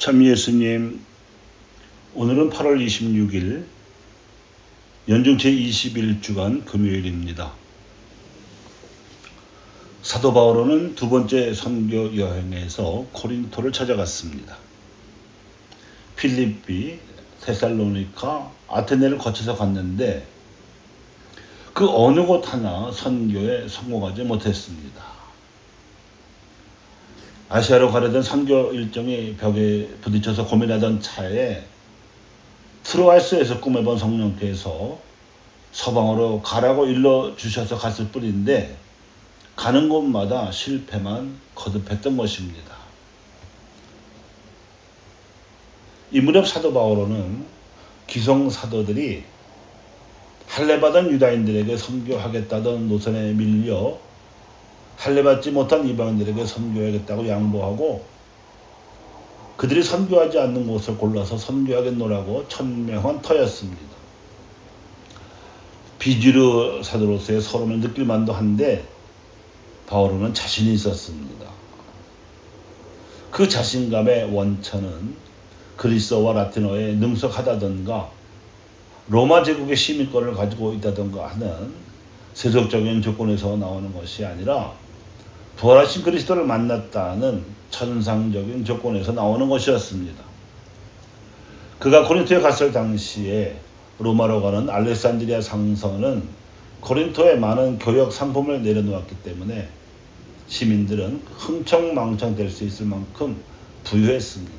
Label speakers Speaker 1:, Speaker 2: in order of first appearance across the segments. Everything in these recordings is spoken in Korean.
Speaker 1: 참 예수님, 오늘은 8월 26일 연중 제21주간 금요일입니다. 사도 바울은 두 번째 선교 여행에서 코린토를 찾아갔습니다. 필립비, 데살로니가, 아테네를 거쳐서 갔는데 그 어느 곳 하나 선교에 성공하지 못했습니다. 아시아로 가려던 선교 일정이 벽에 부딪혀서 고민하던 차에 트로아스에서 꿈에본 성령께서 서방으로 가라고 일러주셔서 갔을 뿐인데 가는 곳마다 실패만 거듭했던 것입니다. 이 무렵 사도 바울은 기성사도들이 할례받은 유다인들에게 선교하겠다던 노선에 밀려 할례받지 못한 이방인들에게 선교하겠다고 양보하고 그들이 선교하지 않는 곳을 골라서 선교하겠노라고 천명한 터였습니다. 비주류 사도로서의 서름을 느낄 만도 한데 바울은 자신이 있었습니다. 그 자신감의 원천은 그리스어와 라틴어에 능숙하다던가 로마 제국의 시민권을 가지고 있다던가 하는 세속적인 조건에서 나오는 것이 아니라 부활하신 그리스도를 만났다는 천상적인 조건에서 나오는 것이었습니다. 그가 코린토에 갔을 당시에 로마로 가는 알렉산드리아 상선은 코린토에 많은 교역 상품을 내려놓았기 때문에 시민들은 흥청망청 될 수 있을 만큼 부유했습니다.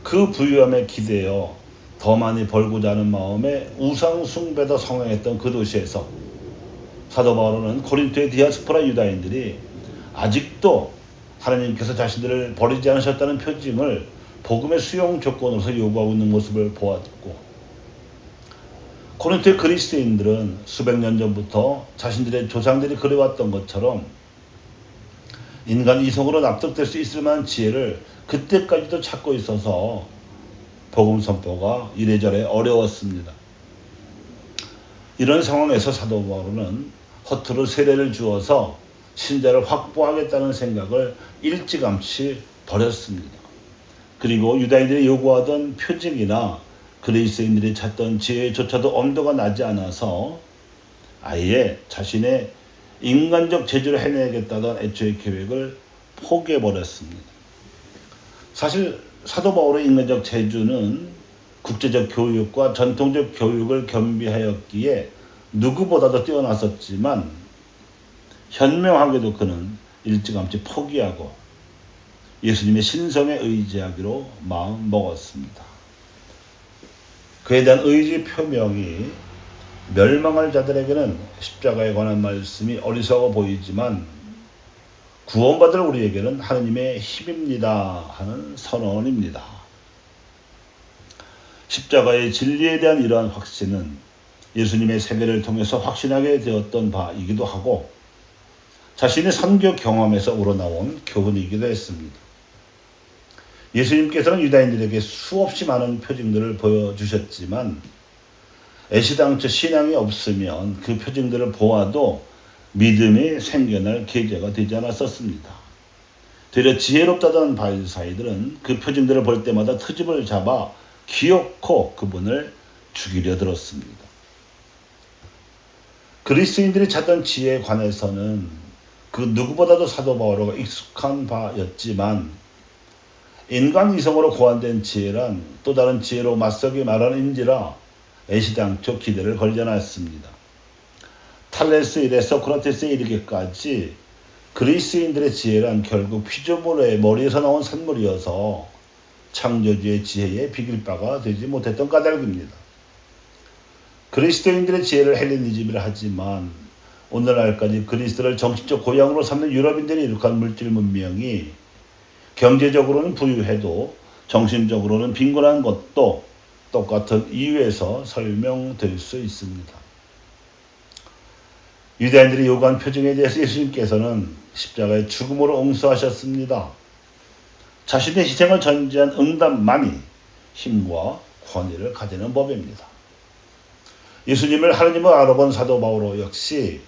Speaker 1: 그 부유함에 기대어 더 많이 벌고자 하는 마음에 우상 숭배도 성행했던 그 도시에서 사도 바울은 코린토의 디아스포라 유다인들이 아직도 하나님께서 자신들을 버리지 않으셨다는 표징을 복음의 수용 조건으로서 요구하고 있는 모습을 보았고, 코린토의 그리스도인들은 수백 년 전부터 자신들의 조상들이 그려왔던 것처럼 인간 이성으로 납득될 수 있을 만한 지혜를 그때까지도 찾고 있어서 복음 선포가 이래저래 어려웠습니다. 이런 상황에서 사도 바울은 허투루 세례를 주어서 신자를 확보하겠다는 생각을 일찌감치 버렸습니다. 그리고 유다인들이 요구하던 표징이나 그리스도인들이 찾던 지혜조차도 엄두가 나지 않아서 아예 자신의 인간적 재주를 해내겠다던 애초의 계획을 포기해버렸습니다. 사실 사도 바울의 인간적 재주는 국제적 교육과 전통적 교육을 겸비하였기에 누구보다도 뛰어났었지만 현명하게도 그는 일찌감치 포기하고 예수님의 신성에 의지하기로 마음 먹었습니다. 그에 대한 의지 표명이 멸망할 자들에게는 십자가에 관한 말씀이 어리석어 보이지만 구원받을 우리에게는 하느님의 힘입니다 하는 선언입니다. 십자가의 진리에 대한 이러한 확신은 예수님의 세례를 통해서 확신하게 되었던 바이기도 하고 자신의 선교 경험에서 우러나온 교훈이기도 했습니다. 예수님께서는 유다인들에게 수없이 많은 표징들을 보여주셨지만 애시당초 신앙이 없으면 그 표징들을 보아도 믿음이 생겨날 계기가 되지 않았었습니다. 되려 지혜롭다던 바리사이들은 그 표징들을 볼 때마다 트집을 잡아 기어코 그분을 죽이려 들었습니다. 그리스도인들이 찾던 지혜에 관해서는 그 누구보다도 사도 바울과 익숙한 바였지만 인간 이성으로 고안된 지혜란 또 다른 지혜로 맞서기 마련인지라 애시당초 기대를 걸려놨습니다. 탈레스 이래 소크라테스에 이르기까지 그리스인들의 지혜란 결국 피조물의 머리에서 나온 산물이어서 창조주의 지혜에 비길 바가 되지 못했던 까닭입니다. 그리스도인들의 지혜를 헬레니즘이라 하지만 오늘날까지 그리스도를 정신적 고향으로 삼는 유럽인들이 이룩한 물질 문명이 경제적으로는 부유해도 정신적으로는 빈곤한 것도 똑같은 이유에서 설명될 수 있습니다. 유대인들이 요구한 표징에 대해서 예수님께서는 십자가의 죽음으로 응수하셨습니다. 자신의 희생을 전제한 응답만이 힘과 권위를 가지는 법입니다. 예수님을 하느님을 알아본 사도 바울 역시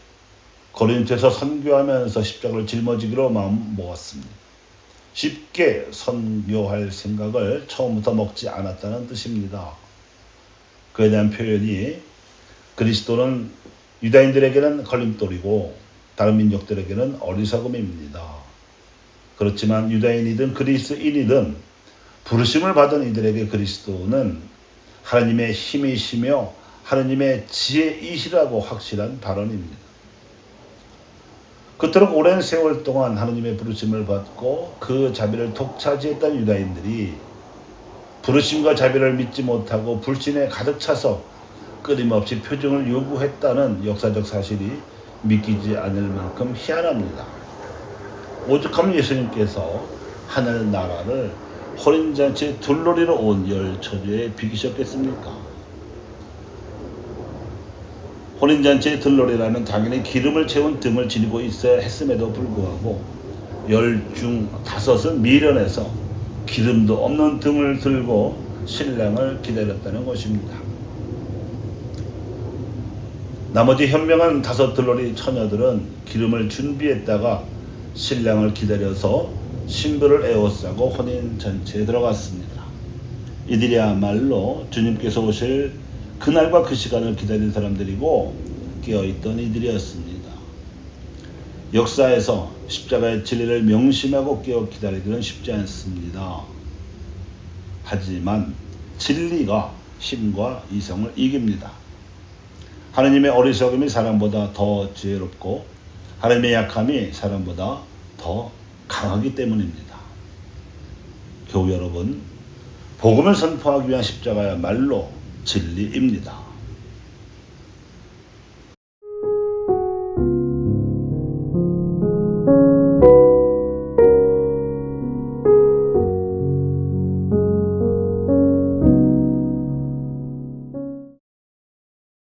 Speaker 1: 고린토에서 선교하면서 십자가를 짊어지기로 마음 먹었습니다. 쉽게 선교할 생각을 처음부터 먹지 않았다는 뜻입니다. 그에 대한 표현이 그리스도는 유다인들에게는 걸림돌이고 다른 민족들에게는 어리석음입니다. 그렇지만 유다인이든 그리스인이든 부르심을 받은 이들에게 그리스도는 하나님의 힘이시며 하나님의 지혜이시라고 확실한 발언입니다. 그토록 오랜 세월 동안 하나님의 부르심을 받고 그 자비를 독차지했던 유다인들이 부르심과 자비를 믿지 못하고 불신에 가득 차서 끊임없이 표징을 요구했다는 역사적 사실이 믿기지 않을 만큼 희한합니다. 오죽하면 예수님께서 하늘나라를 혼인잔치 둘러리러 온 열처녀에 비기셨겠습니까? 혼인잔치의 들러리라면 당연히 기름을 채운 등을 지니고 있어야 했음에도 불구하고 10중 5은 미련해서 기름도 없는 등을 들고 신랑을 기다렸다는 것입니다. 나머지 현명한 5 들러리 처녀들은 기름을 준비했다가 신랑을 기다려서 신부를 에워싸고 혼인잔치에 들어갔습니다. 이들이야말로 주님께서 오실 그날과 그 시간을 기다린 사람들이고 깨어있던 이들이었습니다. 역사에서 십자가의 진리를 명심하고 깨어 기다리기는 쉽지 않습니다. 하지만 진리가 힘과 이성을 이깁니다. 하나님의 어리석음이 사람보다 더 지혜롭고 하나님의 약함이 사람보다 더 강하기 때문입니다. 교우 여러분, 복음을 선포하기 위한 십자가야말로 진리입니다.